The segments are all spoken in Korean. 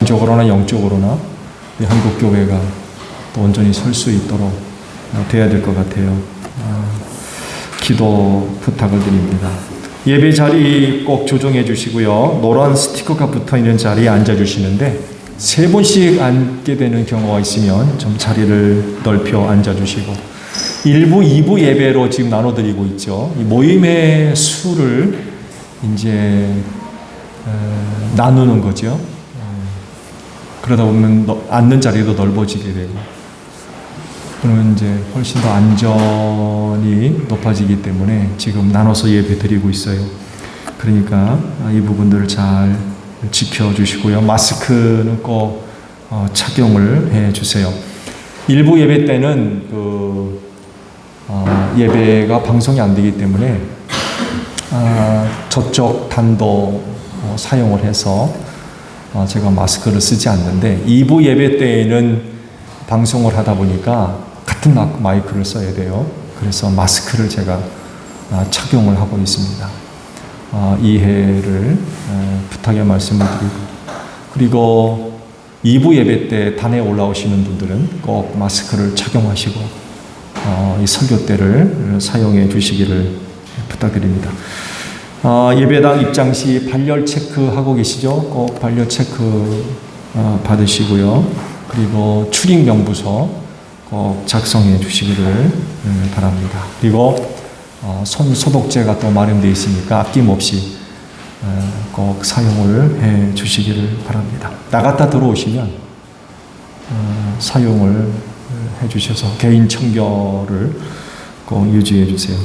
적으로나 영적으로나 우리 한국 교회가 또 온전히 설 수 있도록 돼야 될 것 같아요. 기도 부탁을 드립니다. 예배 자리 꼭 조정해 주시고요. 노란 스티커가 붙어 있는 자리에 앉아 주시는데 3분씩 앉게 되는 경우가 있으면 좀 자리를 넓혀 앉아 주시고 1부, 2부 예배로 지금 나눠드리고 있죠. 이 모임의 수를 이제 나누는 거죠. 그러다 보면 앉는 자리도 넓어지게 되고 그러면 이제 훨씬 더 안전이 높아지기 때문에 지금 나눠서 예배 드리고 있어요. 그러니까 이 부분들을 잘 지켜주시고요. 마스크는 꼭 착용을 해주세요. 일부 예배 때는 예배가 방송이 안 되기 때문에 저쪽 단도 사용을 해서 제가 마스크를 쓰지 않는데 2부 예배 때에는 방송을 하다 보니까 같은 마이크를 써야 돼요. 그래서 마스크를 제가 착용을 하고 있습니다. 이해를 부탁의 말씀을 드리고 그리고 2부 예배 때 단에 올라오시는 분들은 꼭 마스크를 착용하시고 이 설교 때를 사용해 주시기를 부탁드립니다. 예배당 입장 시 발열 체크하고 계시죠? 꼭 발열 체크 받으시고요. 그리고 출입 명부서 꼭 작성해 주시기를 바랍니다. 그리고 손 소독제가 또 마련되어 있으니까 아낌없이 꼭 사용을 해 주시기를 바랍니다. 나갔다 들어오시면 사용을 해 주셔서 개인 청결을 꼭 유지해 주세요.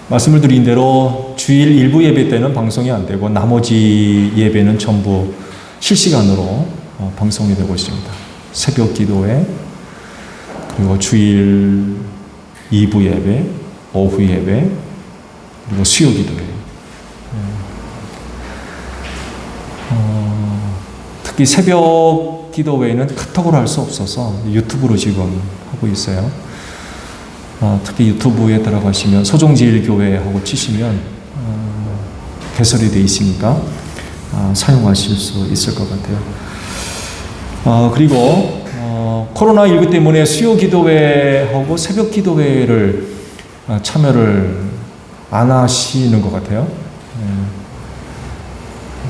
말씀을 드린 대로 주일 일부 예배 때는 방송이 안 되고 나머지 예배는 전부 실시간으로 방송이 되고 있습니다. 새벽 기도회, 그리고 주일 2부 예배, 오후 예배, 그리고 수요 기도회. 특히 새벽 기도회는 카톡으로 할 수 없어서 유튜브로 지금 하고 있어요. 특히 유튜브에 들어가시면 소종제일교회하고 치시면 개설이 되어 있으니까 사용하실 수 있을 것 같아요. 그리고 코로나19 때문에 수요 기도회하고 새벽 기도회를 참여를 안 하시는 것 같아요.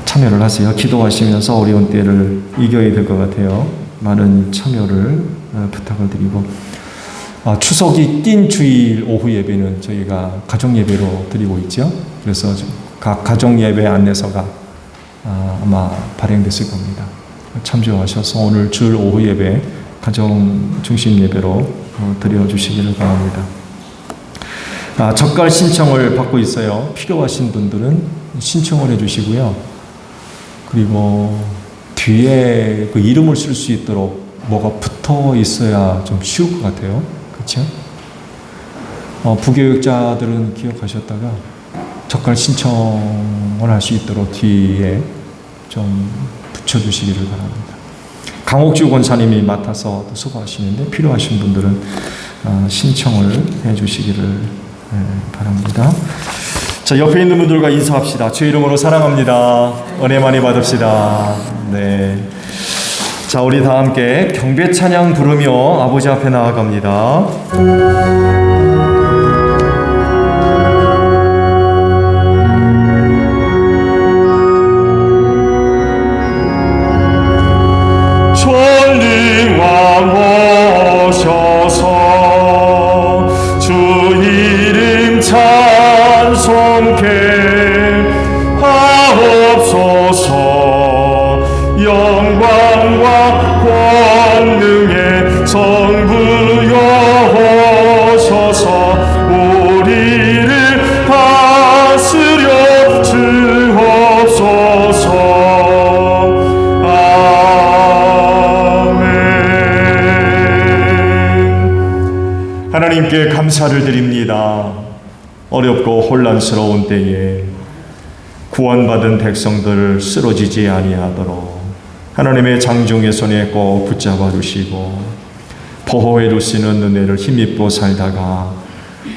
참여를 하세요. 기도하시면서 어려운 때를 이겨야 될 것 같아요. 많은 참여를 부탁을 드리고 추석이 낀 주일 오후 예배는 저희가 가정 예배로 드리고 있죠. 그래서 각 가정 예배 안내서가 아마 발행됐을 겁니다. 참조하셔서 오늘 주일 오후 예배 가정 중심 예배로 드려주시기를 바랍니다. 젓갈 신청을 받고 있어요. 필요하신 분들은 신청을 해주시고요. 그리고 뒤에 그 이름을 쓸 수 있도록 뭐가 붙어 있어야 좀 쉬울 것 같아요. 그렇죠? 부교육자들은 기억하셨다가 젓갈 신청을 할 수 있도록 뒤에 좀 붙여주시기를 바랍니다. 강옥주 권사님이 맡아서 수고하시는데 필요하신 분들은 신청을 해주시기를 바랍니다. 자, 옆에 있는 분들과 인사합시다. 주의 이름으로 사랑합니다. 은혜 많이 받읍시다. 네. 자, 우리 다 함께 경배 찬양 부르며 아버지 앞에 나아갑니다. 전능왕 오셔서 주 이름 찬송케 하옵소서. 영광과 권능의 성부여 오셔서 우리를 다스려 주옵소서. 아멘. 하나님께 감사를 드립니다. 어렵고 혼란스러운 때에 구원받은 백성들을 쓰러지지 아니하도록 하나님의 장중의 손에 꼭 붙잡아 주시고 보호해 주시는 은혜를 힘입고 살다가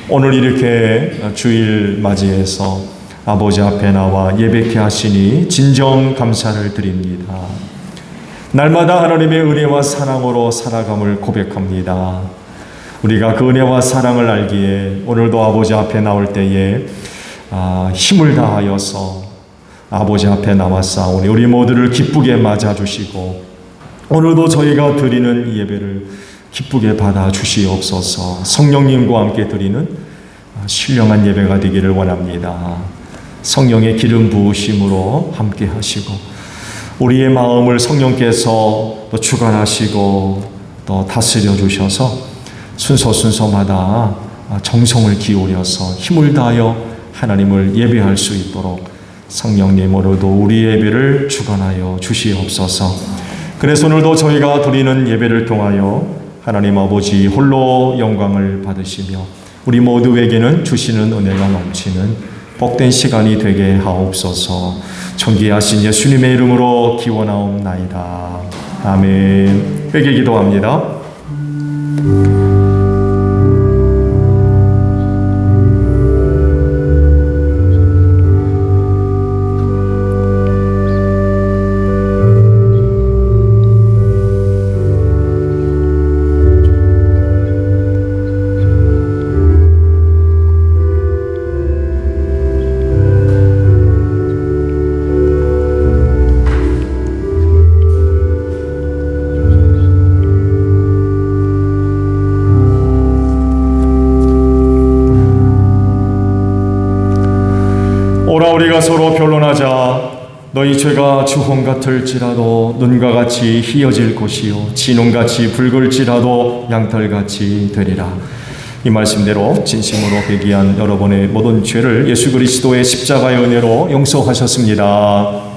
오늘 이렇게 주일 맞이해서 아버지 앞에 나와 예배케 하시니 진정 감사를 드립니다. 날마다 하나님의 은혜와 사랑으로 살아감을 고백합니다. 우리가 그 은혜와 사랑을 알기에 오늘도 아버지 앞에 나올 때에 힘을 다하여서 아버지 앞에 나왔사오니 우리 모두를 기쁘게 맞아주시고 오늘도 저희가 드리는 예배를 기쁘게 받아주시옵소서. 성령님과 함께 드리는 신령한 예배가 되기를 원합니다. 성령의 기름 부으심으로 함께 하시고 우리의 마음을 성령께서 또 주관하시고 또 다스려 주셔서 순서마다 정성을 기울여서 힘을 다하여 하나님을 예배할 수 있도록 성령님 오늘도 우리 예배를 주관하여 주시옵소서. 그래서 오늘도 저희가 드리는 예배를 통하여 하나님 아버지 홀로 영광을 받으시며 우리 모두에게는 주시는 은혜가 넘치는 복된 시간이 되게 하옵소서. 존귀하신 예수님의 이름으로 기원하옵나이다. 아멘. 회개 기도합니다. 오라 우리가 서로 변론하자. 너희 죄가 주홍 같을지라도 눈과 같이 희어질 것이요 진홍같이 붉을지라도 양털같이 되리라. 이 말씀대로 진심으로 회개한 여러분의 모든 죄를 예수 그리스도의 십자가의 은혜로 용서하셨습니다.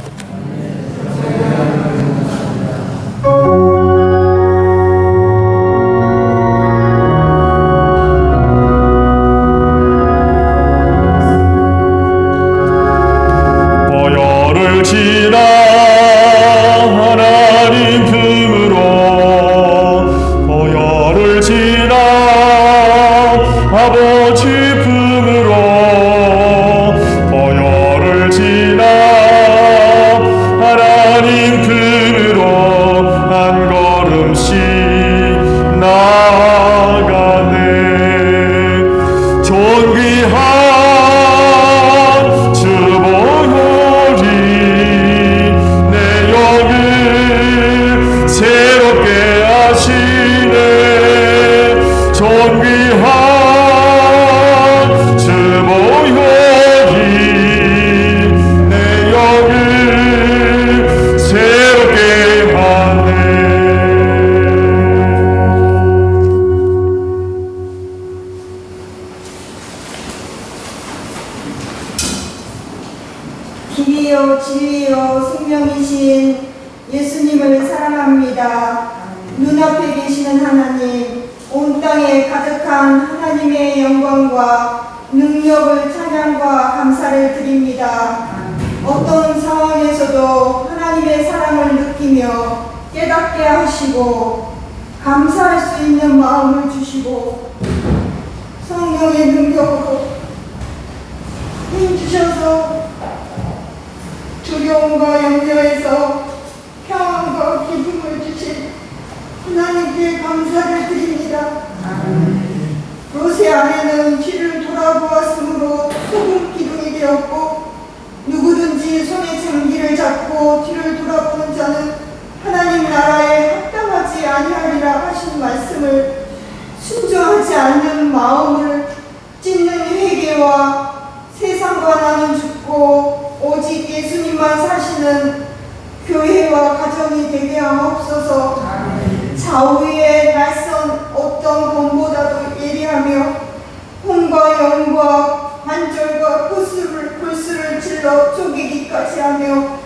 길이요 진리요 생명이신 예수님을 사랑합니다. 눈앞에 계시는 하나님, 온 땅에 가득한 하나님의 영광과 능력을 찬양과 감사를 드립니다. 어떤 상황에서도 하나님의 사랑을 느끼며 깨닫게 하시고 감사할 수 있는 마음을 주시고 성령의 능력으로 힘주셔서 두려움과 염려에서 평안과 기쁨을 주신 하나님께 감사를 드립니다. 롯의 아내는 뒤를 돌아보았으므로 소금 기둥이 되었고 누구든지 손에 장기를 잡고 뒤를 돌아보는 자는 하나님 나라에 합당하지 아니하리라 하신 말씀을 순종하지 않는 마음을 찢는 회개와 세상과 나는 죽고 오직 예수님만 사시는 교회와 가정이 되게 하옵소서. 좌우의 낯선 어떤 검보다도 예리하며 혼과 영과 관절과 골수를 찔러 쪼개기까지 하며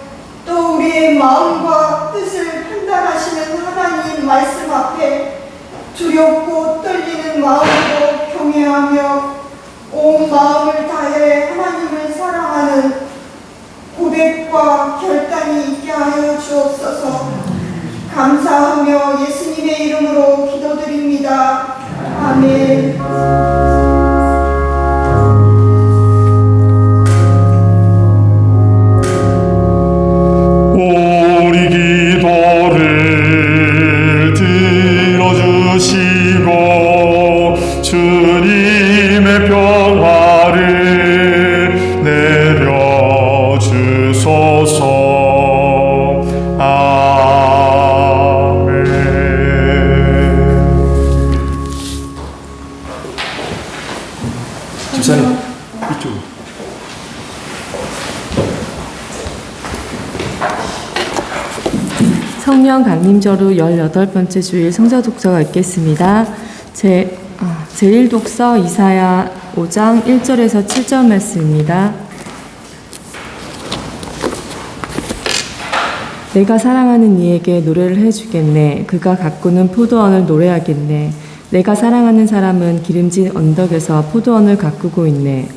또 우리의 마음과 뜻을 판단하시는 하나님 말씀 앞에 두렵고 떨리는 마음으로 경외하며 온 마음을 다해 하나님을 사랑하는 고백과 결단이 있게 하여 주옵소서. 감사하며 예수님의 이름으로 기도드립니다. 아멘. 성령 강림절후 18번째 주일 성서 독서가 있겠습니다. 제1독서 이사야 5장 1절에서 7절 말씀입니다. 내가 사랑하는 이에게 노래를 해주겠네. 그가 가꾸는 포도원을 노래하겠네. 내가 사랑하는 사람은 기름진 언덕에서 포도원을 가꾸고 있네.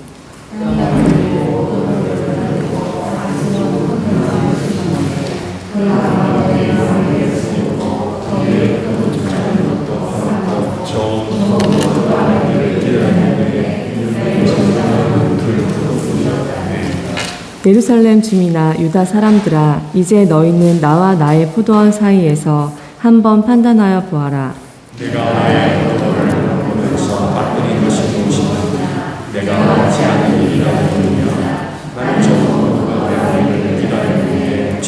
예루살렘 주민아 유다 사람들아 이제 너희는 나와 나의 포도원 사이에서 한번 판단하여 보아라. 내가 나의 포도를 보면서 바꾸는 것이 무엇이냐? 내가 하지 않은 일이라 하느냐? 나는 정부가 나를 기다리는데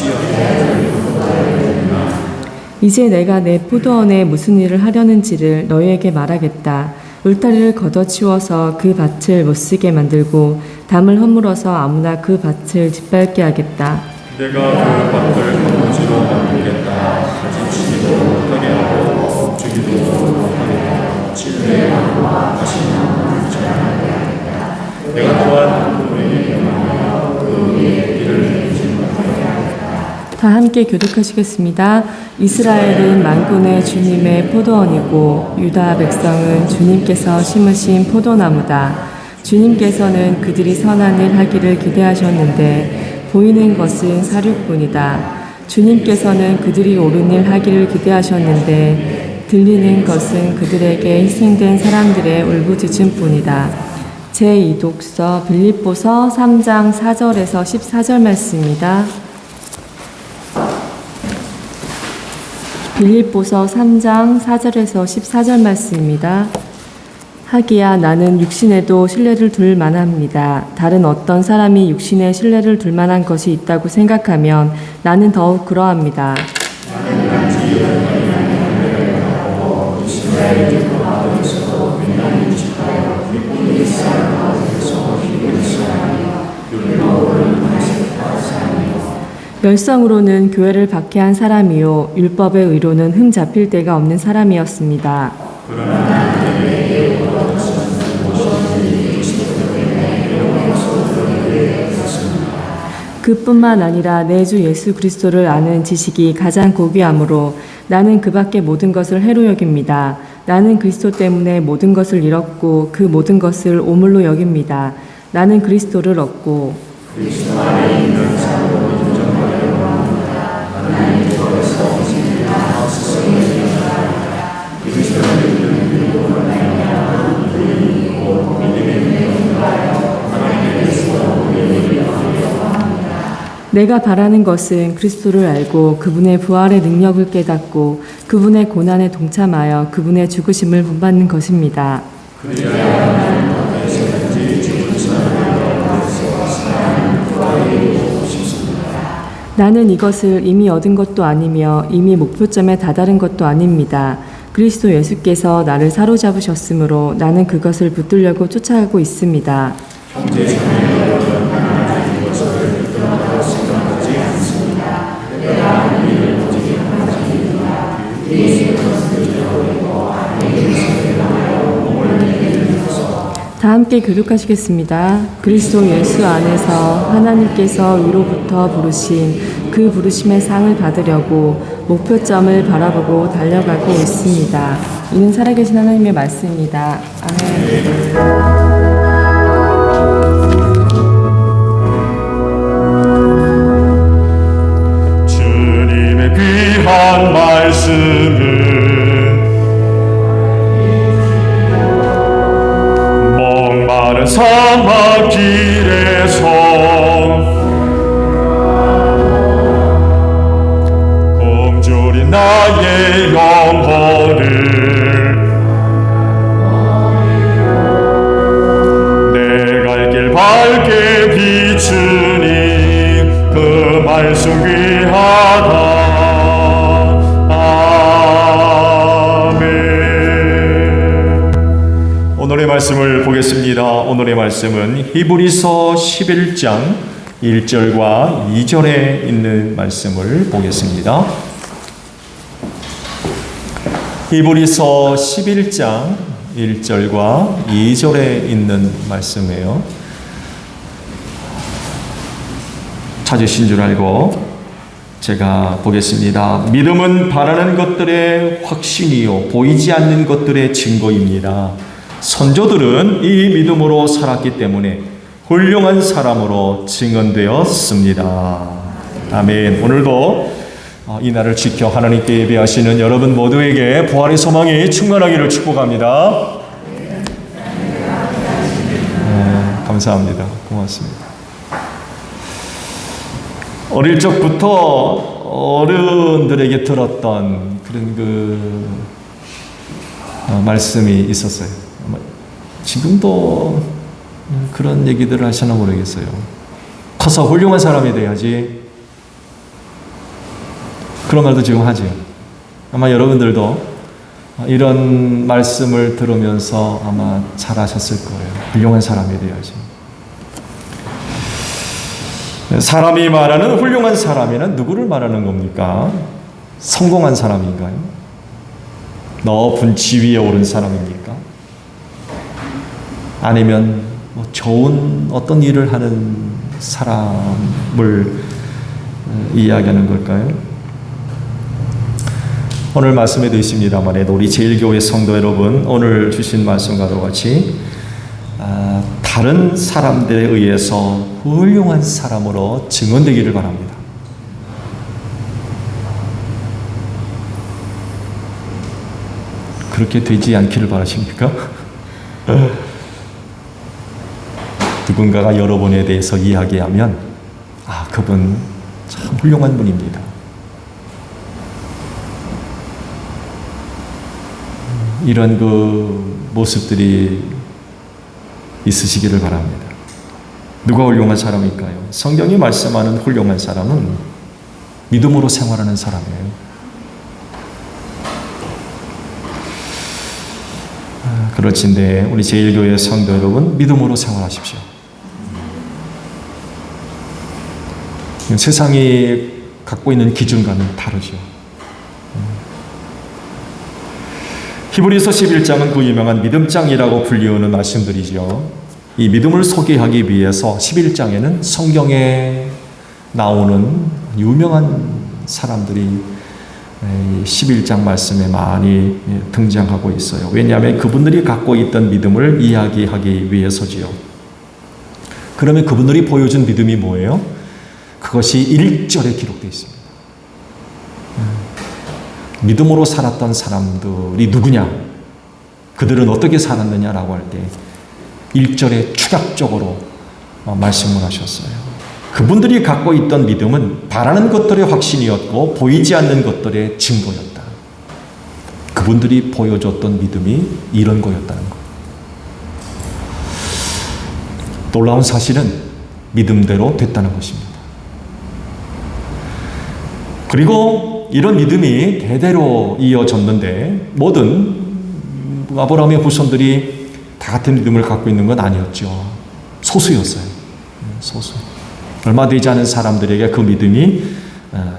이제 내가 내 포도원에 무슨 일을 하려는지를 너희에게 말하겠다. 울타리를 걷어치워서 그 밭을 못쓰게 만들고 담을 허물어서 아무나 그 밭을 짓밟게 하겠다. 내가 그 밭을 거무지로 만들겠다. 가지치기도 못하게 하고 주기도 못하게 하고 진리하고 하시는 자하겠다. 내가 또한 그에게 명하여 그 위에 길을 진하게 하겠다. 다 함께 교독하시겠습니다. 이스라엘은 만군의 주님의 포도원이고 유다 백성은 주님께서 심으신 포도나무다. 주님께서는 그들이 선한 일 하기를 기대하셨는데 보이는 것은 사륙뿐이다. 주님께서는 그들이 옳은 일 하기를 기대하셨는데 들리는 것은 그들에게 희생된 사람들의 울부짖음뿐이다. 제2독서 빌립보서 3장 4절에서 14절 말씀입니다. 빌립보서 3장 4절에서 14절 말씀입니다. 하기야 나는 육신에도 신뢰를 둘 만합니다. 다른 어떤 사람이 육신에 신뢰를 둘 만한 것이 있다고 생각하면 나는 더욱 그러합니다. 열성으로는 교회를 박해한 사람이요 율법의 의로는 흠 잡힐 데가 없는 사람이었습니다. 그뿐만 아니라 내 주 예수 그리스도를 아는 지식이 가장 고귀하므로 나는 그 밖의 모든 것을 해로 여깁니다. 나는 그리스도 때문에 모든 것을 잃었고 그 모든 것을 오물로 여깁니다. 나는 그리스도를 얻고 그리스도 안에 있는 삶으로 인정하려고 합니다. 하나님께서 생명과 스스로 그리스도를 믿음으로 말미암아 의인이고 믿음의 능력하여 하나님께서 우리를 이끌려고 합니다. 내가 바라는 것은 그리스도를 알고 그분의 부활의 능력을 깨닫고 그분의 고난에 동참하여 그분의 죽으심을 본받는 것입니다. 나는 이것을 이미 얻은 것도 아니며 이미 목표점에 다다른 것도 아닙니다. 그리스도 예수께서 나를 사로잡으셨으므로 나는 그것을 붙들려고 쫓아가고 있습니다. 다 함께 교독하시겠습니다. 그리스도 예수 안에서 하나님께서 위로부터 부르신 그 부르심의 상을 받으려고 목표점을 바라보고 달려가고 있습니다. 이는 살아계신 하나님의 말씀입니다. 아멘. 귀한 말씀은 목마른 사막 길에서 굶주린 나의 영혼을 내 갈 길 밝게 비추니 그 말씀 귀하다. 오늘의 말씀을 보겠습니다. 오늘의 말씀은 히브리서 11장 1절과 2절에 있는 말씀을 보겠습니다. 히브리서 11장 1절과 2절에 있는 말씀이에요. 찾으신 줄 알고 제가 보겠습니다. 믿음은 바라는 것들의 확신이요 보이지 않는 것들의 증거입니다. 선조들은 이 믿음으로 살았기 때문에 훌륭한 사람으로 증언되었습니다. 아멘. 오늘도 이 날을 지켜 하나님께 예배하시는 여러분 모두에게 부활의 소망이 충만하기를 축복합니다. 감사합니다. 고맙습니다. 어릴 적부터 어른들에게 들었던 그런 말씀이 있었어요. 지금도 그런 얘기들을 하시나 모르겠어요. 커서 훌륭한 사람이 돼야지. 그런 말도 지금 하죠. 아마 여러분들도 이런 말씀을 들으면서 아마 잘하셨을 거예요. 훌륭한 사람이 돼야지. 사람이 말하는 훌륭한 사람이란 누구를 말하는 겁니까? 성공한 사람인가요? 높은 지위에 오른 사람입니까? 아니면 좋은 어떤 일을 하는 사람을 이야기하는 걸까요? 오늘 말씀에도 있습니다만 우리 제일교회 성도 여러분, 오늘 주신 말씀과도 같이 다른 사람들에 의해서 훌륭한 사람으로 증언되기를 바랍니다. 그렇게 되지 않기를 바라십니까? 누군가가 여러분에 대해서 이야기하면 그분 참 훌륭한 분입니다. 이런 모습들이 있으시기를 바랍니다. 누가 훌륭한 사람일까요? 성경이 말씀하는 훌륭한 사람은 믿음으로 생활하는 사람이에요. 그렇진데 우리 제일교회 성도 여러분, 믿음으로 생활하십시오. 세상이 갖고 있는 기준과는 다르죠. 히브리서 11장은 그 유명한 믿음장이라고 불리우는 말씀들이죠. 이 믿음을 소개하기 위해서 11장에는 성경에 나오는 유명한 사람들이 11장 말씀에 많이 등장하고 있어요. 왜냐하면 그분들이 갖고 있던 믿음을 이야기하기 위해서지요. 그러면 그분들이 보여준 믿음이 뭐예요? 그것이 1절에 기록되어 있습니다. 믿음으로 살았던 사람들이 누구냐? 그들은 어떻게 살았느냐라고 할 때 1절에 추격적으로 말씀을 하셨어요. 그분들이 갖고 있던 믿음은 바라는 것들의 확신이었고 보이지 않는 것들의 증거였다. 그분들이 보여줬던 믿음이 이런 거였다는 것. 놀라운 사실은 믿음대로 됐다는 것입니다. 그리고 이런 믿음이 대대로 이어졌는데 모든 아브라함의 후손들이 다 같은 믿음을 갖고 있는 건 아니었죠. 소수였어요. 소수. 얼마 되지 않은 사람들에게 그 믿음이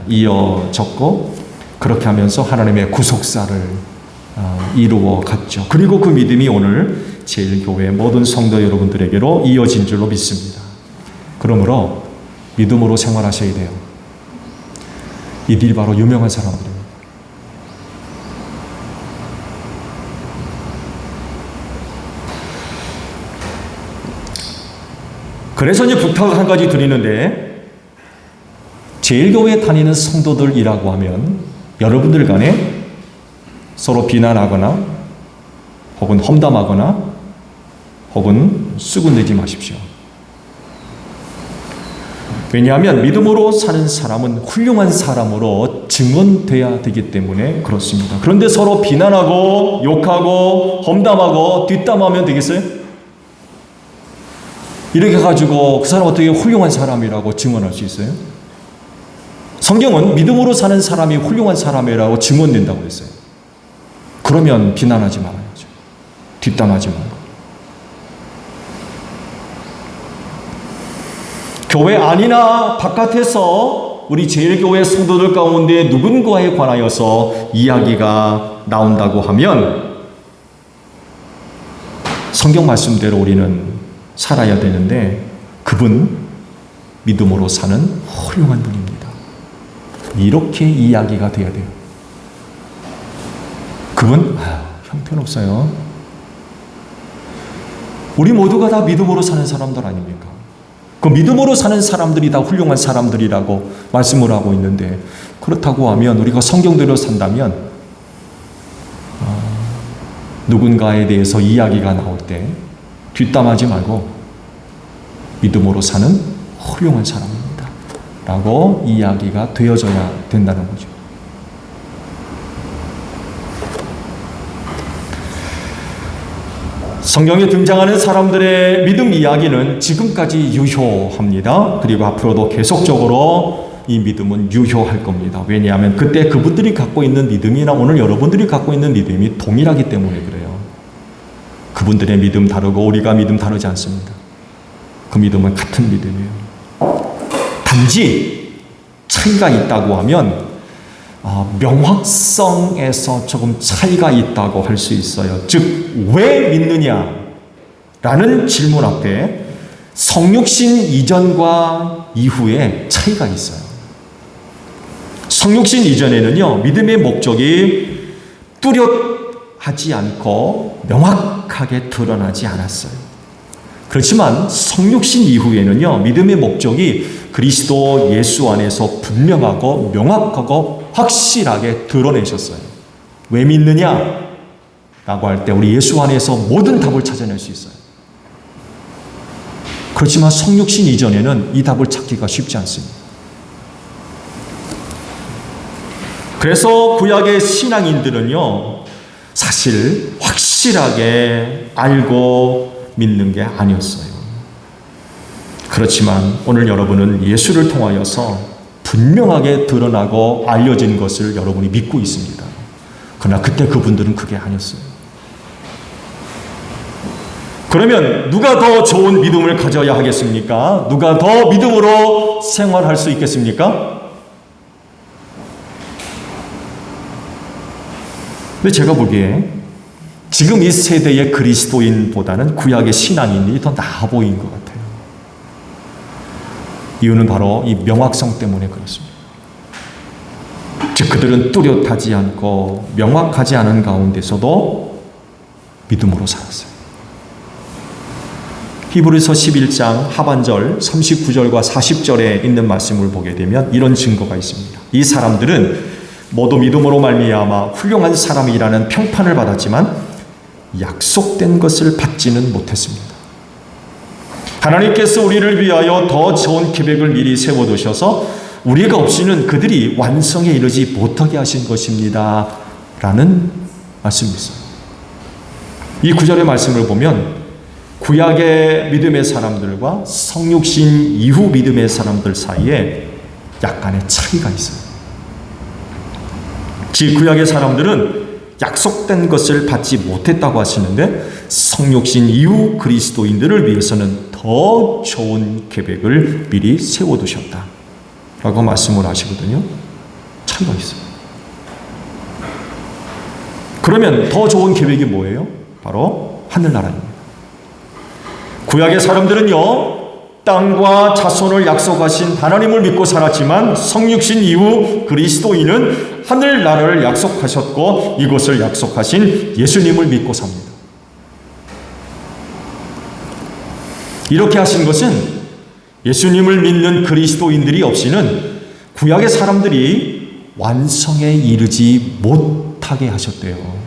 이어졌고 그렇게 하면서 하나님의 구속사를 이루어 갔죠. 그리고 그 믿음이 오늘 제일교회 모든 성도 여러분들에게로 이어진 줄로 믿습니다. 그러므로 믿음으로 생활하셔야 돼요. 이들이 바로 유명한 사람들입니다. 그래서 이제 부탁 한 가지 드리는데, 제일교회에 다니는 성도들이라고 하면 여러분들 간에 서로 비난하거나 혹은 험담하거나 혹은 수군대지 마십시오. 왜냐하면 믿음으로 사는 사람은 훌륭한 사람으로 증언돼야 되기 때문에 그렇습니다. 그런데 서로 비난하고 욕하고 험담하고 뒷담하면 되겠어요? 이렇게 가지고 그 사람 어떻게 훌륭한 사람이라고 증언할 수 있어요? 성경은 믿음으로 사는 사람이 훌륭한 사람이라고 증언된다고 했어요. 그러면 비난하지 말아야죠. 뒷담하지 말고. 교회 안이나 바깥에서 우리 제일교회 성도들 가운데 누군가에 관하여서 이야기가 나온다고 하면 성경 말씀대로 우리는 살아야 되는데 그분 믿음으로 사는 훌륭한 분입니다. 이렇게 이야기가 돼야 돼요. 그분 형편없어요. 우리 모두가 다 믿음으로 사는 사람들 아닙니까? 그 믿음으로 사는 사람들이 다 훌륭한 사람들이라고 말씀을 하고 있는데 그렇다고 하면 우리가 성경대로 산다면 누군가에 대해서 이야기가 나올 때 뒷담하지 말고 믿음으로 사는 훌륭한 사람입니다 라고 이야기가 되어져야 된다는 거죠. 성경에 등장하는 사람들의 믿음 이야기는 지금까지 유효합니다. 그리고 앞으로도 계속적으로 이 믿음은 유효할 겁니다. 왜냐하면 그때 그분들이 갖고 있는 믿음이나 오늘 여러분들이 갖고 있는 믿음이 동일하기 때문에 그래요. 그분들의 믿음 다르고 우리가 믿음 다르지 않습니다. 그 믿음은 같은 믿음이에요. 단지 차이가 있다고 하면 명확성에서 조금 차이가 있다고 할 수 있어요. 즉 왜 믿느냐라는 질문 앞에 성육신 이전과 이후에 차이가 있어요. 성육신 이전에는요, 믿음의 목적이 뚜렷하지 않고 명확하게 드러나지 않았어요. 그렇지만 성육신 이후에는요, 믿음의 목적이 그리스도 예수 안에서 분명하고 명확하고 확실하게 드러내셨어요. 왜 믿느냐? 라고 할 때 우리 예수 안에서 모든 답을 찾아낼 수 있어요. 그렇지만 성육신 이전에는 이 답을 찾기가 쉽지 않습니다. 그래서 구약의 신앙인들은요, 사실 확실하게 알고 믿는 게 아니었어요. 그렇지만 오늘 여러분은 예수를 통하여서 분명하게 드러나고 알려진 것을 여러분이 믿고 있습니다. 그러나 그때 그분들은 그게 아니었어요. 그러면 누가 더 좋은 믿음을 가져야 하겠습니까? 누가 더 믿음으로 생활할 수 있겠습니까? 근데 제가 보기에 지금 이 세대의 그리스도인보다는 구약의 신앙인이 더 나아 보인 것 같아요. 이유는 바로 이 명확성 때문에 그렇습니다. 즉 그들은 뚜렷하지 않고 명확하지 않은 가운데서도 믿음으로 살았어요. 히브리서 11장 하반절 39절과 40절에 있는 말씀을 보게 되면 이런 증거가 있습니다. 이 사람들은 모두 믿음으로 말미암아 훌륭한 사람이라는 평판을 받았지만 약속된 것을 받지는 못했습니다. 하나님께서 우리를 위하여 더 좋은 계획을 미리 세워두셔서 우리가 없이는 그들이 완성에 이르지 못하게 하신 것입니다 라는 말씀이 있어요. 이 구절의 말씀을 보면 구약의 믿음의 사람들과 성육신 이후 믿음의 사람들 사이에 약간의 차이가 있어요. 즉 구약의 사람들은 약속된 것을 받지 못했다고 하시는데 성육신 이후 그리스도인들을 위해서는 더 좋은 계획을 미리 세워두셨다 라고 말씀을 하시거든요. 차이가 있어요. 그러면 더 좋은 계획이 뭐예요? 바로 하늘나라입니다. 구약의 사람들은요, 땅과 자손을 약속하신 하나님을 믿고 살았지만 성육신 이후 그리스도인은 하늘나라를 약속하셨고 이곳을 약속하신 예수님을 믿고 삽니다. 이렇게 하신 것은 예수님을 믿는 그리스도인들이 없이는 구약의 사람들이 완성에 이르지 못하게 하셨대요.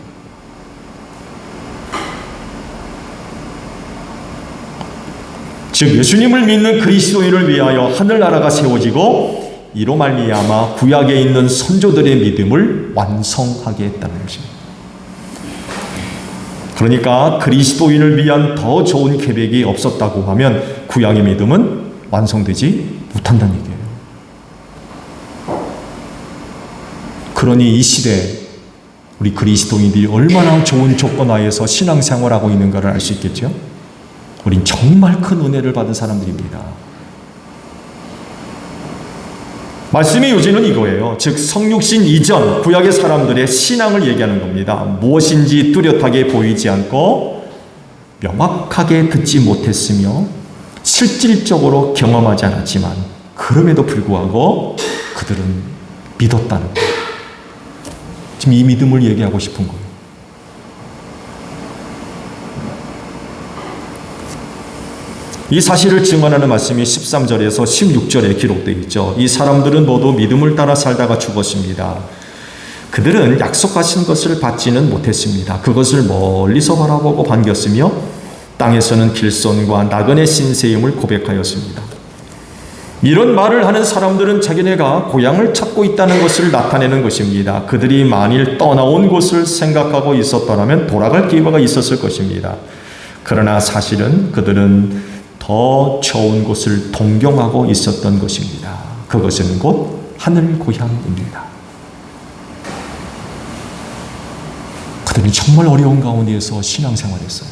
즉 예수님을 믿는 그리스도인을 위하여 하늘나라가 세워지고 이로 말미암아 구약에 있는 선조들의 믿음을 완성하게 했다는 것입니다. 그러니까 그리스도인을 위한 더 좋은 계획이 없었다고 하면 구약의 믿음은 완성되지 못한다는 얘기예요. 그러니 이 시대 우리 그리스도인들이 얼마나 좋은 조건 하에서 신앙생활하고 있는가를 알 수 있겠죠. 우린 정말 큰 은혜를 받은 사람들입니다. 말씀의 요지는 이거예요. 즉 성육신 이전 구약의 사람들의 신앙을 얘기하는 겁니다. 무엇인지 뚜렷하게 보이지 않고 명확하게 듣지 못했으며 실질적으로 경험하지 않았지만 그럼에도 불구하고 그들은 믿었다는 거예요. 지금 이 믿음을 얘기하고 싶은 거예요. 이 사실을 증언하는 말씀이 13절에서 16절에 기록되어 있죠. 이 사람들은 모두 믿음을 따라 살다가 죽었습니다. 그들은 약속하신 것을 받지는 못했습니다. 그것을 멀리서 바라보고 반겼으며 땅에서는 길손과 나그네 신세임을 고백하였습니다. 이런 말을 하는 사람들은 자기네가 고향을 찾고 있다는 것을 나타내는 것입니다. 그들이 만일 떠나온 곳을 생각하고 있었더라면 돌아갈 기회가 있었을 것입니다. 그러나 사실은 그들은 더 좋은 곳을 동경하고 있었던 것입니다. 그것은 곧 하늘 고향입니다. 그들은 정말 어려운 가운데에서 신앙생활했어요.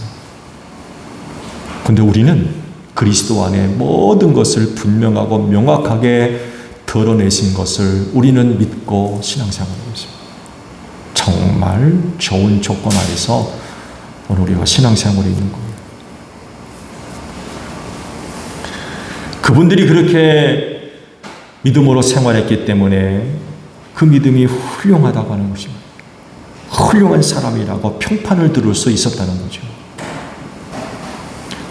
그런데 우리는 그리스도 안에 모든 것을 분명하고 명확하게 드러내신 것을 우리는 믿고 신앙생활하고 있습니다. 정말 좋은 조건 아래서 오늘 우리가 신앙생활에 있는 거예요. 그분들이 그렇게 믿음으로 생활했기 때문에 그 믿음이 훌륭하다고 하는 것입니다. 훌륭한 사람이라고 평판을 들을 수 있었다는 거죠.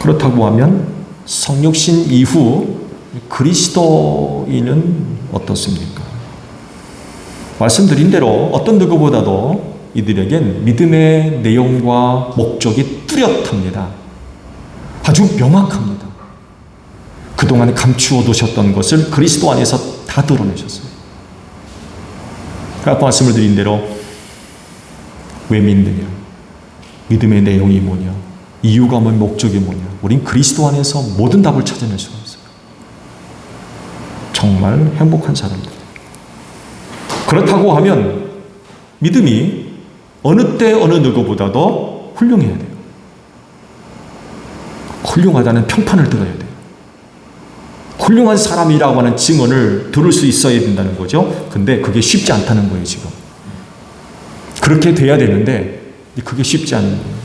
그렇다고 하면 성육신 이후 그리스도인은 어떻습니까? 말씀드린 대로 어떤 누구보다도 이들에겐 믿음의 내용과 목적이 뚜렷합니다. 아주 명확합니다. 그동안 감추어 두셨던 것을 그리스도 안에서 다 드러내셨어요. 아까 말씀을 드린 대로 왜 믿느냐? 믿음의 내용이 뭐냐? 이유가 뭐냐? 목적이 뭐냐? 우린 그리스도 안에서 모든 답을 찾아낼 수가 있어요. 정말 행복한 사람들. 그렇다고 하면 믿음이 어느 때 어느 누구보다도 훌륭해야 돼요. 훌륭하다는 평판을 들어야 돼요. 훌륭한 사람이라고 하는 증언을 들을 수 있어야 된다는 거죠. 근데 그게 쉽지 않다는 거예요, 지금. 그렇게 돼야 되는데 그게 쉽지 않은 거예요.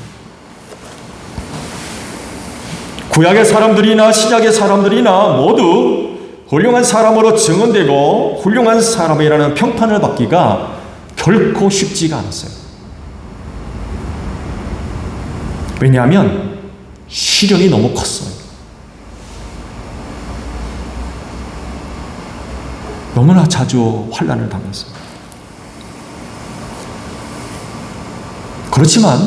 구약의 사람들이나 신약의 사람들이나 모두 훌륭한 사람으로 증언되고 훌륭한 사람이라는 평판을 받기가 결코 쉽지가 않았어요. 왜냐하면 시련이 너무 컸어요. 너무나 자주 환난을 당했어요. 그렇지만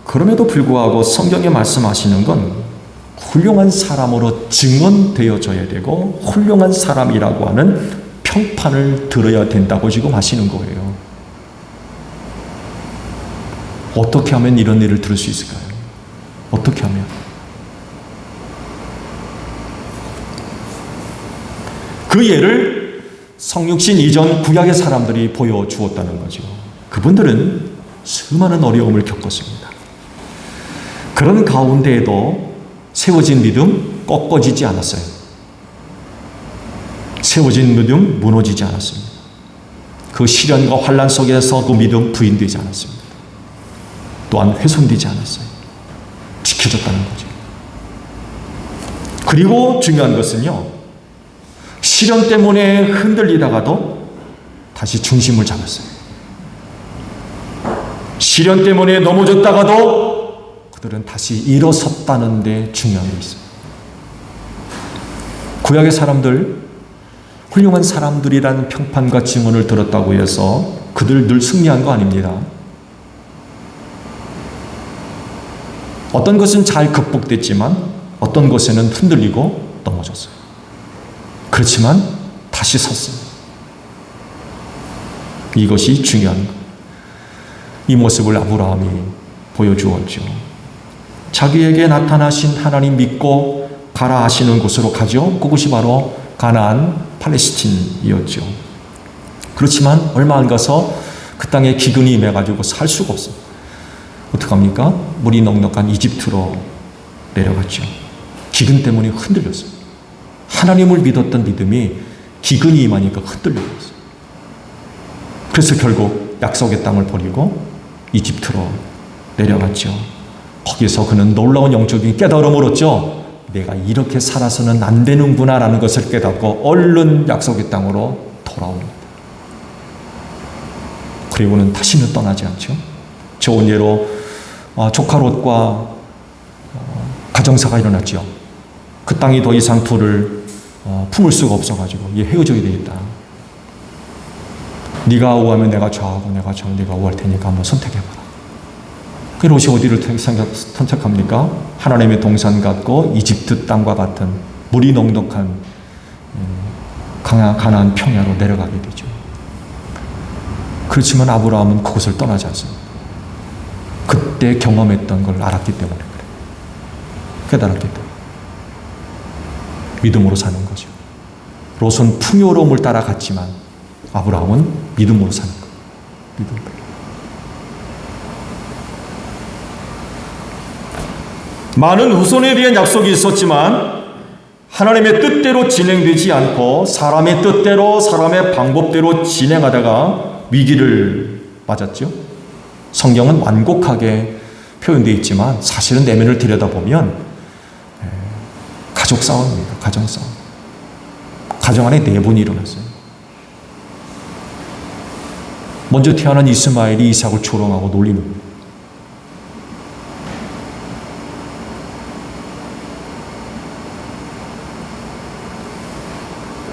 그럼에도 불구하고 성경에 말씀하시는 건 훌륭한 사람으로 증언되어져야 되고 훌륭한 사람이라고 하는 평판을 들어야 된다고 지금 하시는 거예요. 어떻게 하면 이런 일을 들을 수 있을까요? 어떻게 하면? 그 예를 성육신 이전 구약의 사람들이 보여주었다는 거죠. 그분들은 수많은 어려움을 겪었습니다. 그런 가운데에도 세워진 믿음 꺾어지지 않았어요. 세워진 믿음 무너지지 않았습니다. 그 시련과 환난 속에서 그 믿음 부인되지 않았습니다. 또한 훼손되지 않았어요. 지켜졌다는 거죠. 그리고 중요한 것은요. 시련 때문에 흔들리다가도 다시 중심을 잡았어요. 시련 때문에 넘어졌다가도 그들은 다시 일어섰다는 데 중요한 게 있어요. 구약의 사람들, 훌륭한 사람들이라는 평판과 증언을 들었다고 해서 그들 늘 승리한 거 아닙니다. 어떤 것은 잘 극복됐지만 어떤 것에는 흔들리고 넘어졌어요. 그렇지만 다시 섰어요. 이것이 중요한 것. 이 모습을 아브라함이 보여주었죠. 자기에게 나타나신 하나님 믿고 가라 하시는 곳으로 가죠. 그곳이 바로 가나안 팔레스틴이었죠. 그렇지만 얼마 안 가서 그 땅에 기근이 임해가지고 살 수가 없어요. 어떡합니까? 물이 넉넉한 이집트로 내려갔죠. 기근 때문에 흔들렸어요. 하나님을 믿었던 믿음이 기근이 임하니까 흔들려 버렸어요. 그래서 결국 약속의 땅을 버리고 이집트로 내려갔죠. 거기서 그는 놀라운 영적인 깨달음을 얻죠. 내가 이렇게 살아서는 안 되는구나라는 것을 깨닫고 얼른 약속의 땅으로 돌아옵니다. 그리고는 다시는 떠나지 않죠. 좋은 예로 조카 롯과 가정사가 일어났죠. 그 땅이 더 이상 부를 품을 수가 없어가지고 헤어져야 되겠다. 네가 우하면 내가 좌하고 내가 좌하면 네가 우할 테니까 한번 선택해봐라. 그 롯이 어디를 선택합니까? 하나님의 동산 같고 이집트 땅과 같은 물이 넉넉한 가나안 평야로 내려가게 되죠. 그렇지만 아브라함은 그곳을 떠나지 않습니다. 그때 경험했던 걸 알았기 때문에 그래요. 깨달았기 때문에. 믿음으로 사는 거죠. 롯은 풍요로움을 따라갔지만 아브라함은 믿음으로 사는 거예요. 믿음으로. 많은 후손에 대한 약속이 있었지만 하나님의 뜻대로 진행되지 않고 사람의 뜻대로 사람의 방법대로 진행하다가 위기를 맞았죠. 성경은 완곡하게 표현되어 있지만 사실은 내면을 들여다보면 가족 싸움입니다. 가정 싸움. 가정 안에 내분이 일어났어요. 먼저 태어난 이스마엘이 이삭을 조롱하고 놀리는 거예요.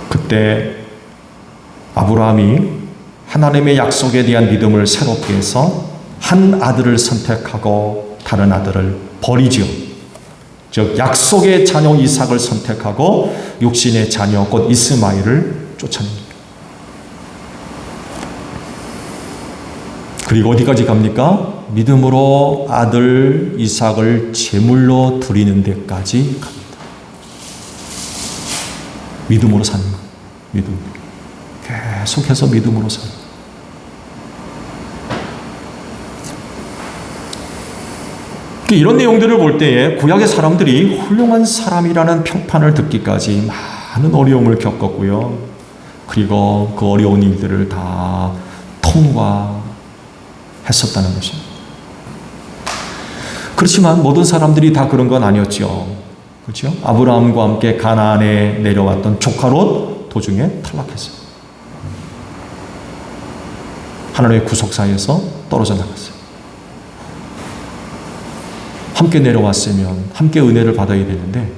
그때 아브라함이 하나님의 약속에 대한 믿음을 새롭게 해서 한 아들을 선택하고 다른 아들을 버리죠. 즉 약속의 자녀 이삭을 선택하고 육신의 자녀 곧 이스마엘을 쫓아냅니다. 그리고 어디까지 갑니까? 믿음으로 아들 이삭을 제물로 드리는 데까지 갑니다. 믿음으로 사는 것. 믿음. 계속해서 믿음으로 사는 것. 이런 내용들을 볼 때에 구약의 사람들이 훌륭한 사람이라는 평판을 듣기까지 많은 어려움을 겪었고요. 그리고 그 어려운 일들을 다 통과했었다는 것입니다. 그렇지만 모든 사람들이 다 그런 건 아니었죠. 그렇죠? 아브라함과 함께 가나안에 내려왔던 조카 롯 도중에 탈락했어요. 하나님의 구속사에서 떨어져 나갔어요. 함께 내려왔으면 함께 은혜를 받아야 되는데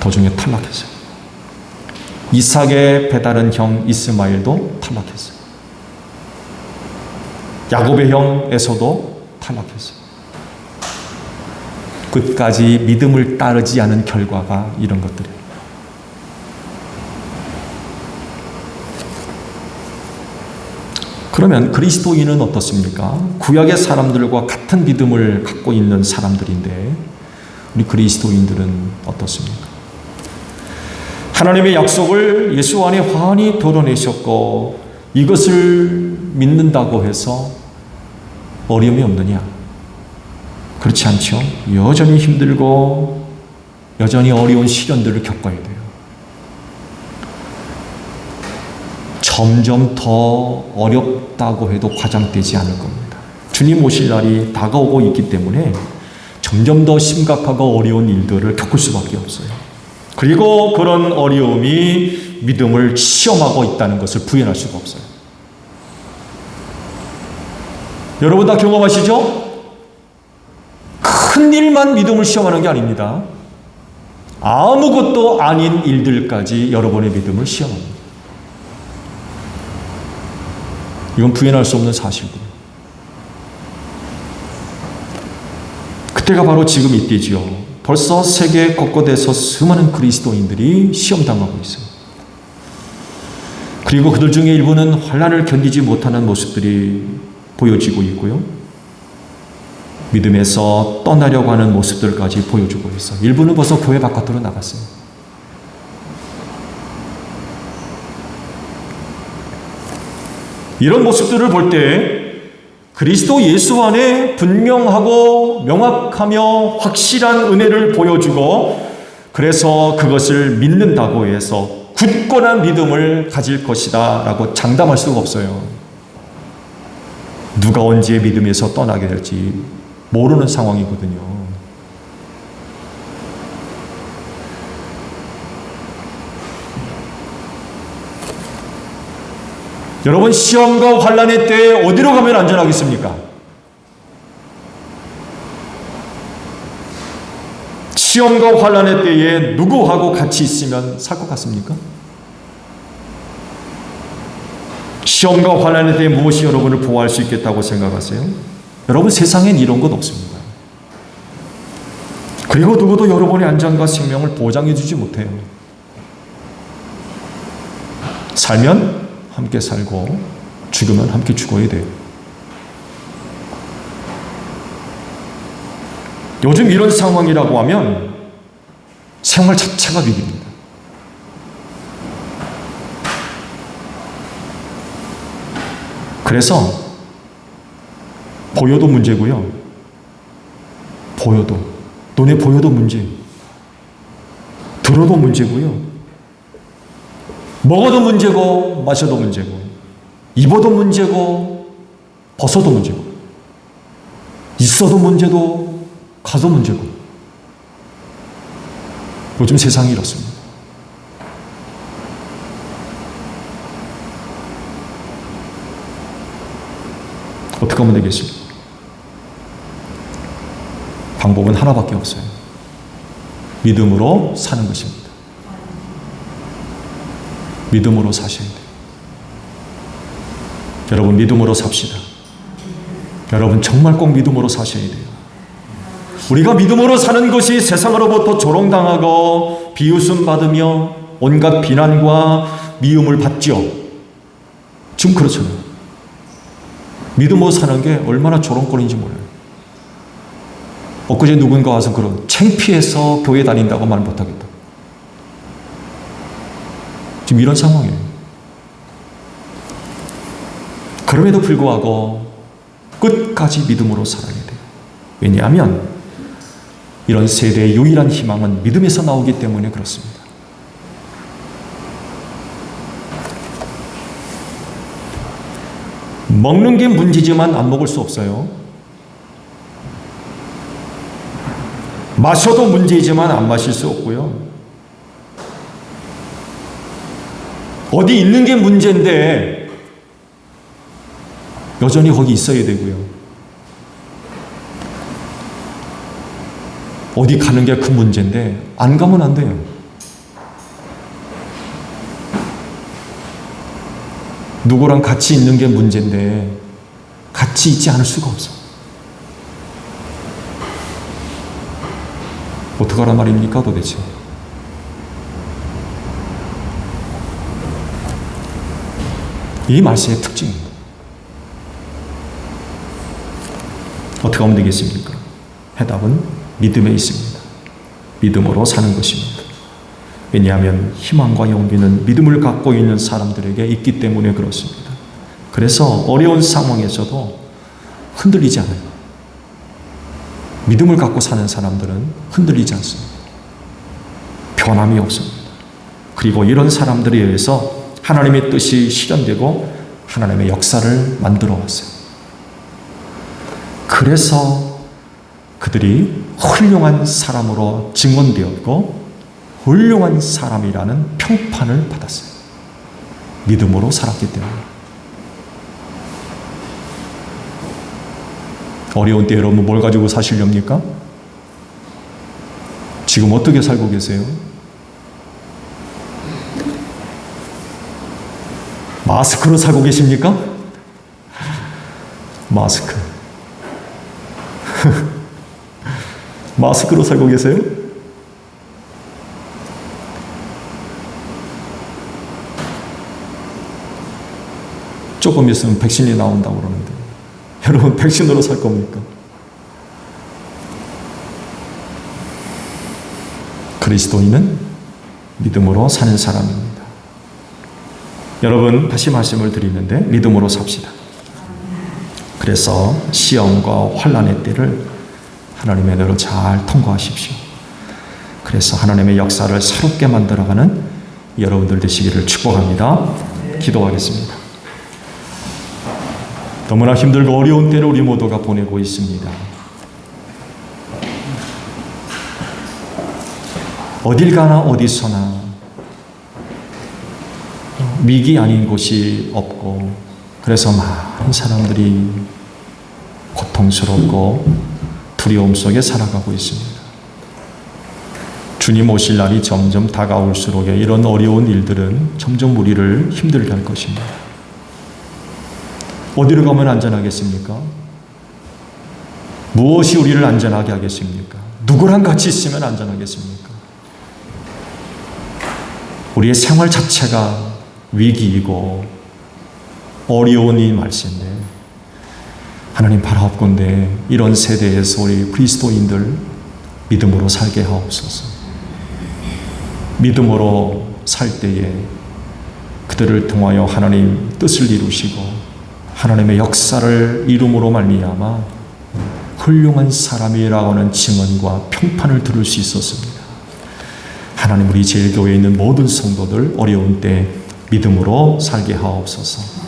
도중에 탈락했어요. 이삭의 배다른 형 이스마엘도 탈락했어요. 야곱의 형 에서도 탈락했어요. 끝까지 믿음을 따르지 않은 결과가 이런 것들이에요. 그러면 그리스도인은 어떻습니까? 구약의 사람들과 같은 믿음을 갖고 있는 사람들인데 우리 그리스도인들은 어떻습니까? 하나님의 약속을 예수 안에 환히 드러내셨고 이것을 믿는다고 해서 어려움이 없느냐? 그렇지 않죠. 여전히 힘들고 여전히 어려운 시련들을 겪어야 돼요. 점점 더 어렵다고 해도 과장되지 않을 겁니다. 주님 오실 날이 다가오고 있기 때문에 점점 더 심각하고 어려운 일들을 겪을 수밖에 없어요. 그리고 그런 어려움이 믿음을 시험하고 있다는 것을 부인할 수가 없어요. 여러분 다 경험하시죠? 큰 일만 믿음을 시험하는 게 아닙니다. 아무것도 아닌 일들까지 여러분의 믿음을 시험합니다. 이건 부인할 수 없는 사실이에요. 그때가 바로 지금 이때지요. 벌써 세계 곳곳에서 수많은 그리스도인들이 시험당하고 있어요. 그리고 그들 중에 일부는 환난을 견디지 못하는 모습들이 보여지고 있고요. 믿음에서 떠나려고 하는 모습들까지 보여주고 있어요. 일부는 벌써 교회 바깥으로 나갔어요. 이런 모습들을 볼 때 그리스도 예수 안에 분명하고 명확하며 확실한 은혜를 보여주고 그래서 그것을 믿는다고 해서 굳건한 믿음을 가질 것이다 라고 장담할 수가 없어요. 누가 언제 믿음에서 떠나게 될지 모르는 상황이거든요. 여러분, 시험과 환난의 때에 어디로 가면 안전하겠습니까? 시험과 환난의 때에 누구하고 같이 있으면 살 것 같습니까? 시험과 환난의 때에 무엇이 여러분을 보호할 수 있겠다고 생각하세요? 여러분, 세상엔 이런 것 없습니다. 그리고 누구도 여러분의 안전과 생명을 보장해 주지 못해요. 살면 함께 살고 죽으면 함께 죽어야 돼요. 요즘 이런 상황이라고 하면 생활 자체가 위기입니다. 그래서 보여도 문제고요. 눈에 보여도 문제. 들어도 문제고요. 먹어도 문제고 마셔도 문제고 입어도 문제고 벗어도 문제고 있어도 문제도 가도 문제고 요즘 세상이 이렇습니다. 어떻게 하면 되겠습니까? 방법은 하나밖에 없어요. 믿음으로 사는 것입니다. 믿음으로 사셔야 돼요. 여러분, 믿음으로 삽시다. 여러분, 정말 꼭 믿음으로 사셔야 돼요. 우리가 믿음으로 사는 것이 세상으로부터 조롱당하고 비웃음 받으며 온갖 비난과 미움을 받죠. 지금 그렇잖아요. 믿음으로 사는 게 얼마나 조롱거리인지 몰라요. 엊그제 누군가 와서 그런 창피해서 교회 다닌다고 말 못하겠다. 지금 이런 상황이에요. 그럼에도 불구하고 끝까지 믿음으로 살아야 돼요. 왜냐하면 이런 세대의 유일한 희망은 믿음에서 나오기 때문에 그렇습니다. 먹는 게 문제지만 안 먹을 수 없어요. 마셔도 문제이지만 안 마실 수 없고요. 어디 있는 게 문제인데 여전히 거기 있어야 되고요. 어디 가는 게 큰 문제인데 안 가면 안 돼요. 누구랑 같이 있는 게 문제인데 같이 있지 않을 수가 없어. 어떡하란 말입니까 도대체? 이 말씀의 특징입니다. 어떻게 하면 되겠습니까? 해답은 믿음에 있습니다. 믿음으로 사는 것입니다. 왜냐하면 희망과 용기는 믿음을 갖고 있는 사람들에게 있기 때문에 그렇습니다. 그래서 어려운 상황에서도 흔들리지 않아요. 믿음을 갖고 사는 사람들은 흔들리지 않습니다. 변함이 없습니다. 그리고 이런 사람들에 의해서 하나님의 뜻이 실현되고 하나님의 역사를 만들어 왔어요. 그래서 그들이 훌륭한 사람으로 증언되었고 훌륭한 사람이라는 평판을 받았어요. 믿음으로 살았기 때문에. 어려운 때 여러분 뭘 가지고 사시렵니까? 지금 어떻게 살고 계세요? 마스크로 살고 계십니까? 마스크. 마스크로 살고 계세요? 조금 있으면 백신이 나온다고 그러는데 여러분 백신으로 살 겁니까? 그리스도인은 믿음으로 사는 사람입니다. 여러분 다시 말씀을 드리는데 믿음으로 삽시다. 그래서 시험과 환난의 때를 하나님의 은혜로 잘 통과하십시오. 그래서 하나님의 역사를 새롭게 만들어가는 여러분들 되시기를 축복합니다. 기도하겠습니다. 너무나 힘들고 어려운 때를 우리 모두가 보내고 있습니다. 어딜 가나 어디서나 위기 아닌 곳이 없고, 그래서 많은 사람들이 고통스럽고 두려움 속에 살아가고 있습니다. 주님 오실 날이 점점 다가올수록 이런 어려운 일들은 점점 우리를 힘들게 할 것입니다. 어디로 가면 안전하겠습니까? 무엇이 우리를 안전하게 하겠습니까? 누구랑 같이 있으면 안전하겠습니까? 우리의 생활 자체가 위기이고 어려운 이 말씀인데, 하나님 바라옵건대 이런 세대에서 우리 그리스도인들 믿음으로 살게 하옵소서. 믿음으로 살 때에 그들을 통하여 하나님 뜻을 이루시고 하나님의 역사를 이룸으로 말미암아 훌륭한 사람이라고 하는 증언과 평판을 들을 수 있었습니다. 하나님, 우리 제일교회에 있는 모든 성도들 어려운 때 믿음으로 살게 하옵소서.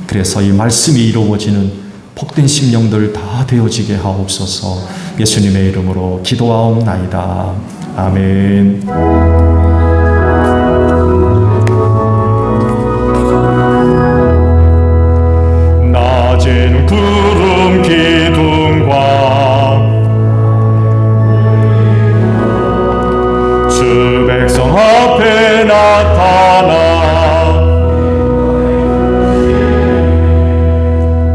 그래서 이 말씀이 이루어지는 복된 심령들 다 되어지게 하옵소서. 예수님의 이름으로 기도하옵나이다. 아멘. 낮에는 구름 기둥과 주 백성 앞에 나타나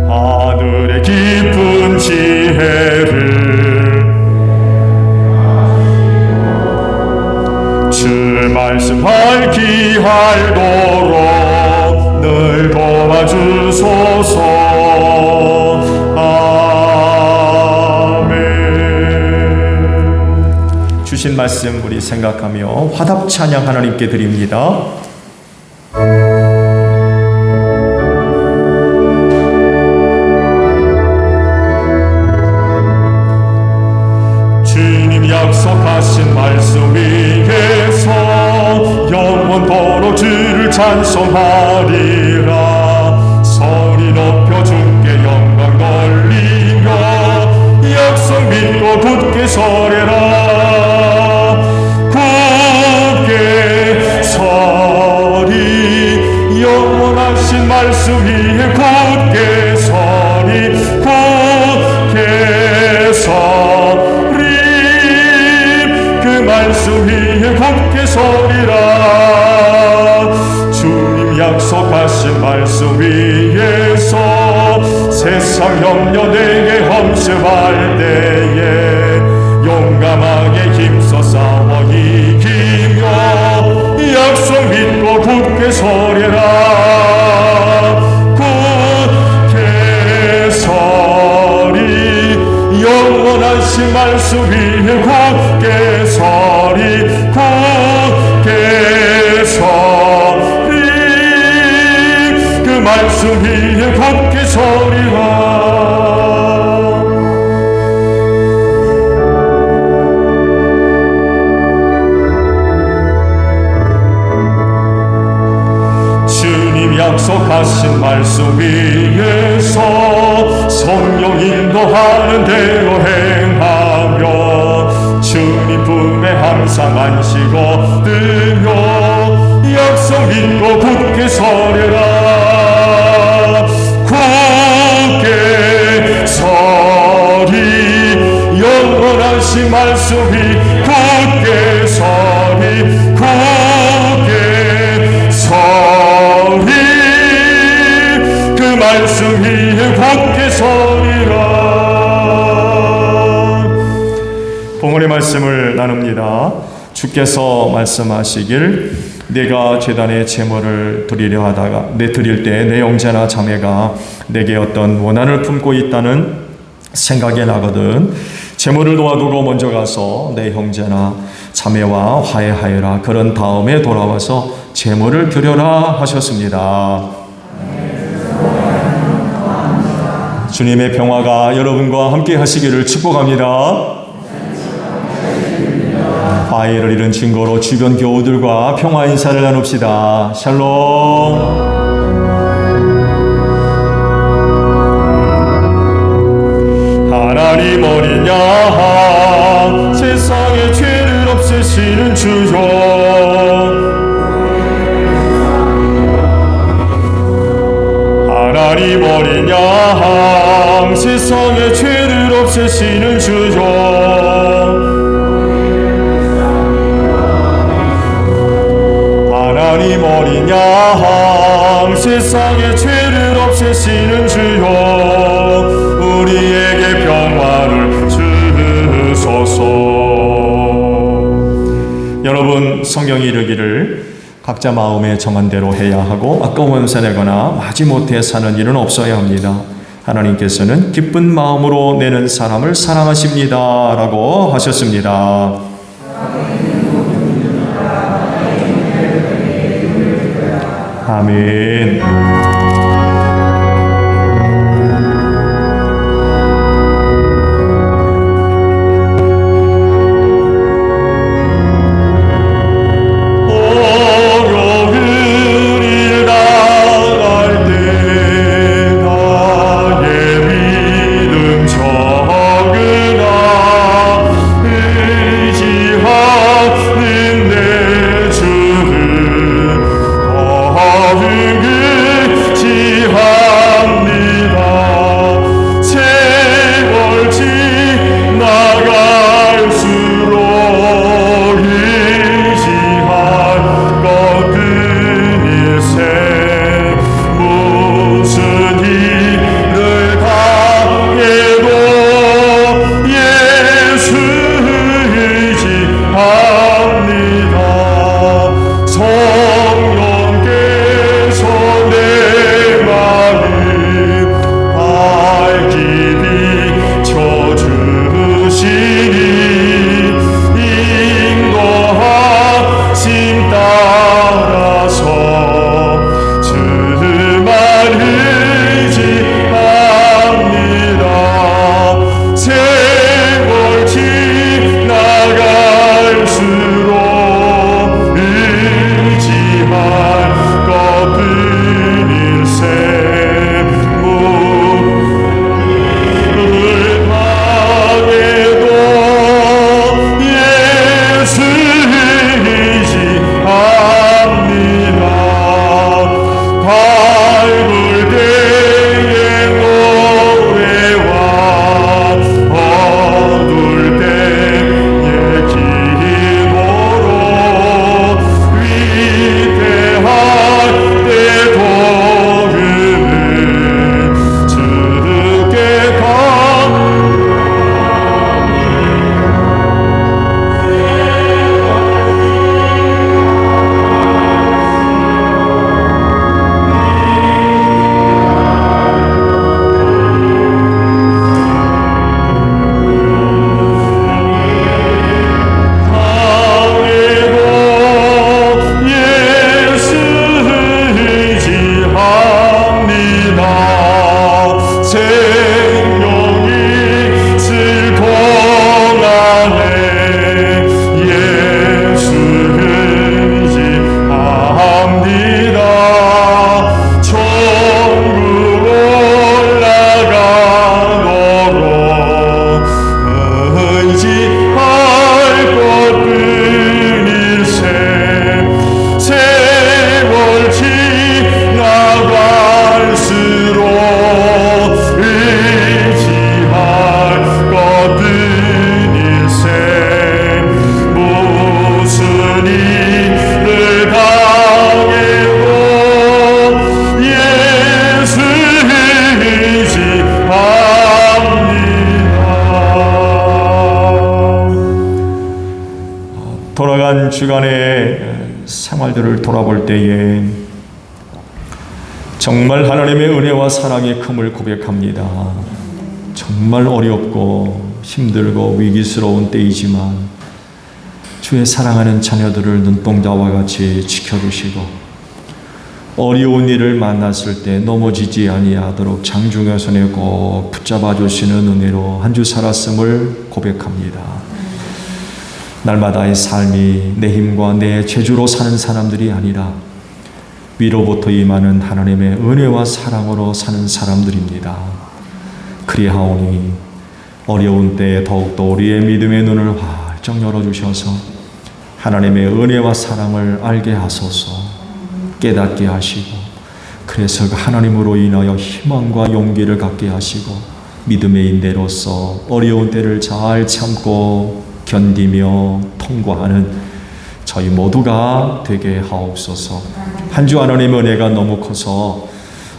하늘의 깊은 지혜를 주 말씀 밝히 알도록 늘 도와주소서. 아멘. 주신 말씀 우리 생각하며 화답 찬양 하나님께 드립니다. 주님 약속하신 말씀 위에서 영원토록 주를 찬송하리라. 소리 높여 주께 영광 돌리며 약속 믿고 굳게 서래라. 굳게 서리 영원하신 말씀 위에 굳게 서리. 굳게 서리 그 말씀 위에 굳게 서리라. 주님 약속하신 말씀 위에서 세상 염려 내게 험습할 때에 용감하게 힘써 싸워 이기며 약속 믿고 굳게 서리라. 굳게 서리 영원하신 말씀 위에 굳게 서리. 굳게 서리 그 말씀 위에 굳게 서리라. 주님 약속하신 말씀 위에서 성령 인도하는 대로 행하며 주님 품에 항상 안식 얻으며 약속 믿고 굳게 서려라. 굳게 서리 영원하신 말씀 위 굳게 서리. 굳게 서리 그 말씀 위에 굳게 서리라. 봉헌의 말씀을 나눕니다. 주께서 말씀하시길 내가 제단에 제물을 드리려 하다가 드릴 때 내 형제나 자매가 내게 어떤 원한을 품고 있다는 생각이 나거든 제물을 놓아두고 먼저 가서 내 형제나 자매와 화해하여라. 그런 다음에 돌아와서 제물을 드려라 하셨습니다. 주님의 평화가 여러분과 함께 하시기를 축복합니다. 화해를 이룬 증거로 주변 교우들과 평화 인사를 나눕시다. 샬롬. 하나님 어린 양 세상의 죄를 없애시는 주여, 하나님 어린 양 세상의 죄를 없애시는 주여, 하나님 어린 양 세상의 죄를 없애시는 주여, 우리에게 평화를 주소서. 여러분, 성경이 이르기를 각자 마음에 정한 대로 해야 하고 아까워서 내거나 마지못해 사는 일은 없어야 합니다. 하나님께서는 기쁜 마음으로 내는 사람을 사랑하십니다 라고 하셨습니다. 아멘. 돌아간 주간의 생활들을 돌아볼 때에 정말 하나님의 은혜와 사랑의 큼을 고백합니다. 정말 어렵고 힘들고 위기스러운 때이지만 주의 사랑하는 자녀들을 눈동자와 같이 지켜주시고 어려운 일을 만났을 때 넘어지지 아니하도록 장중의 손에 꼭 붙잡아 주시는 은혜로 한 주 살았음을 고백합니다. 날마다의 삶이 내 힘과 내 재주로 사는 사람들이 아니라 위로부터 임하는 하나님의 은혜와 사랑으로 사는 사람들입니다. 그리하오니 어려운 때에 더욱더 우리의 믿음의 눈을 활짝 열어주셔서 하나님의 은혜와 사랑을 알게 하소서, 깨닫게 하시고, 그래서 그 하나님으로 인하여 희망과 용기를 갖게 하시고 믿음의 인대로서 어려운 때를 잘 참고 견디며 통과하는 저희 모두가 되게 하옵소서. 한 주 하나님의 은혜가 너무 커서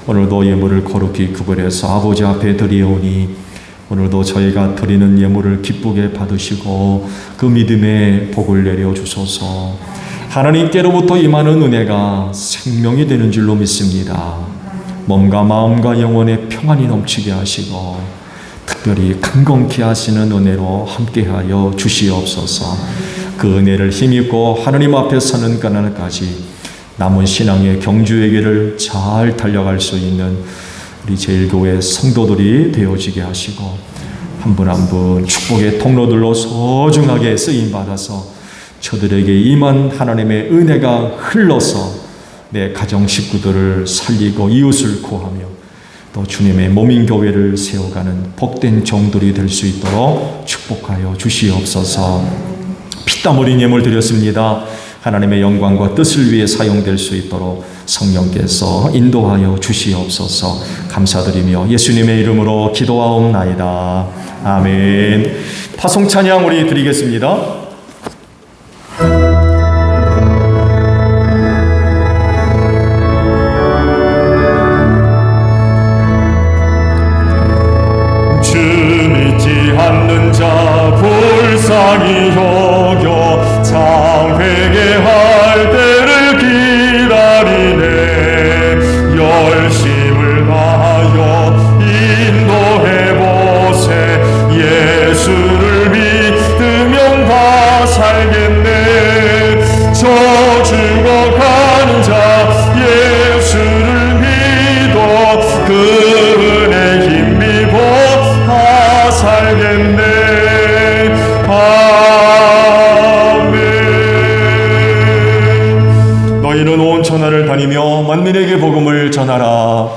오늘도 예물을 거룩히 구별해서 아버지 앞에 드리오니 오늘도 저희가 드리는 예물을 기쁘게 받으시고 그 믿음의 복을 내려주소서. 하나님께로부터 임하는 은혜가 생명이 되는 줄로 믿습니다. 몸과 마음과 영혼의 평안이 넘치게 하시고 특별히 강건케 하시는 은혜로 함께하여 주시옵소서. 그 은혜를 힘입고 하나님 앞에 서는 그날까지 남은 신앙의 경주의 길을 잘 달려갈 수 있는 우리 제일교회 성도들이 되어지게 하시고 한 분 한 분 축복의 통로들로 소중하게 쓰임받아서 저들에게 임한 하나님의 은혜가 흘러서 내 가정 식구들을 살리고 이웃을 구하며 또 주님의 몸인 교회를 세워가는 복된 종들이 될 수 있도록 축복하여 주시옵소서. 피땀 흘린 예물 드렸습니다. 하나님의 영광과 뜻을 위해 사용될 수 있도록 성령께서 인도하여 주시옵소서. 감사드리며 예수님의 이름으로 기도하옵나이다. 아멘. 파송 찬양 우리 드리겠습니다. 주 믿지 않는 자 불쌍히 여겨 참 회개할 때를 기다리네. 열심을 다하여 인도해보세. 예수를 믿으면 다 살겠네. 저 죽어가는 자 예수를 믿어 그 은혜 힘입어 다 살겠네. 아멘. 너희는 온 천하를 다니며 만민에게 복음을 전하라.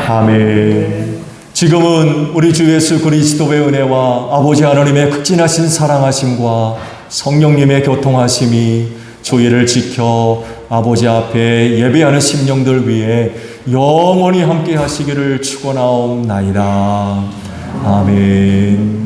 아멘. 지금은 우리 주 예수 그리스도의 은혜와 아버지 하나님의 극진하신 사랑하심과 성령님의 교통하심이 저희를 지켜 아버지 앞에 예배하는 심령들 위해 영원히 함께 하시기를 축원하옵나이다. 아멘.